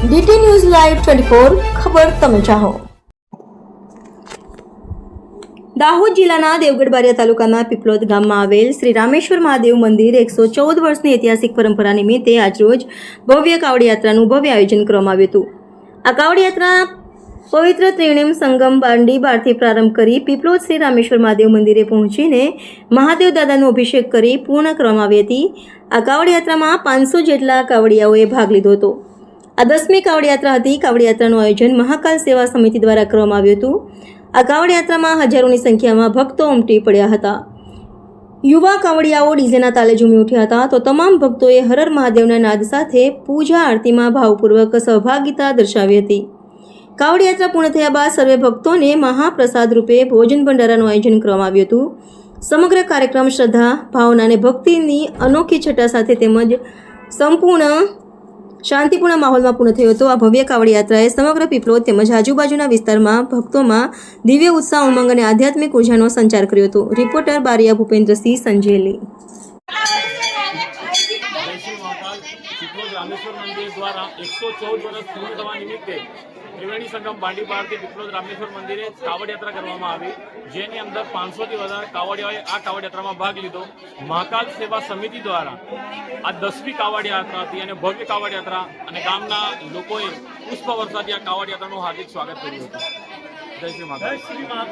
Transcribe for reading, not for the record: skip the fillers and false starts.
DT news live 24 ખબર તમે ચાહો। દાહોદ જિલ્લાના દેવગઢ બારિયા તાલુકાના પીપલોદ ગામમાં આવેલ શ્રી રામેશ્વર મહાદેવ મંદિર 114 વર્ષની ઐતિહાસિક પરંપરા નિમિત્તે આજરોજ ભવ્ય કાવડ યાત્રાનું ભવ્ય આયોજન કરવામાં આવ્યું હતું। આ કાવડ યાત્રા પવિત્ર ત્રિવેણી સંગમ બાંડી બારથી પ્રારંભ કરી પીપલોદ શ્રી રામેશ્વર મહાદેવ મંદિરે પહોંચીને મહાદેવ દાદાનો અભિષેક કરી પૂર્ણ કરવામાં આવી હતી। આ કાવડ યાત્રામાં 500 જેટલા કાવડિયાઓએ ભાગ લીધો હતો। આ 10મી કાવડ યાત્રા હતી। કાવડ યાત્રાનું આયોજન મહાકાલ સેવા સમિતિ દ્વારા કરવામાં આવ્યું હતું। આ કાવડ યાત્રામાં હજારોની સંખ્યામાં ભક્તો ઉમટી પડ્યા હતા। યુવા કાવડિયાઓ ડીજેના તાલે ઝૂમી ઉઠ્યા હતા તો તમામ ભક્તોએ હર હર મહાદેવના નાદ સાથે પૂજા આરતીમાં ભાવપૂર્વક સહભાગિતા દર્શાવી હતી। કાવડ યાત્રા પૂર્ણ થયા બાદ સર્વે ભક્તોને મહાપ્રસાદ રૂપે ભોજન ભંડારાનું આયોજન કરવામાં આવ્યું હતું। સમગ્ર કાર્યક્રમ શ્રદ્ધા, ભાવના અને ભક્તિની અનોખી છટા સાથે તેમજ સંપૂર્ણ શાંતિપૂર્ણ માહોલમાં પૂર્ણ થયો હતો। આ ભવ્ય કાવડ યાત્રાએ સમગ્ર પીપલોદ તેમજ આજુબાજુના વિસ્તારમાં ભક્તોમાં દિવ્ય ઉત્સાહ, ઉમંગ અને આધ્યાત્મિક ઉર્જાનો સંચાર કર્યો હતો। રિપોર્ટર બારિયા ભૂપેન્દ્રસિંહ સંજેલી। रामेश्वर मंदिर द्वारा 114 वर्ष पूर्ण थवा निमित्ते त्रिवेणी संगम बांडी पारथी पीपलोद रामेश्वर मंदिरे कावड़ यात्रा करवामां आवी, जेनी अंदर 500 थी वधारे कावड़ियाओए आ कावड़ यात्रामां भाग लीधो। महाकाल सेवा समिति द्वारा आ 10મી कावड़ यात्रा हती अने भव्य कावड़ यात्रा अने गामना लोकोए पुष्प वर्षाथी आ कावड़ यात्रानुं हार्दिक स्वागत कर्युं हतुं। जय श्री माता।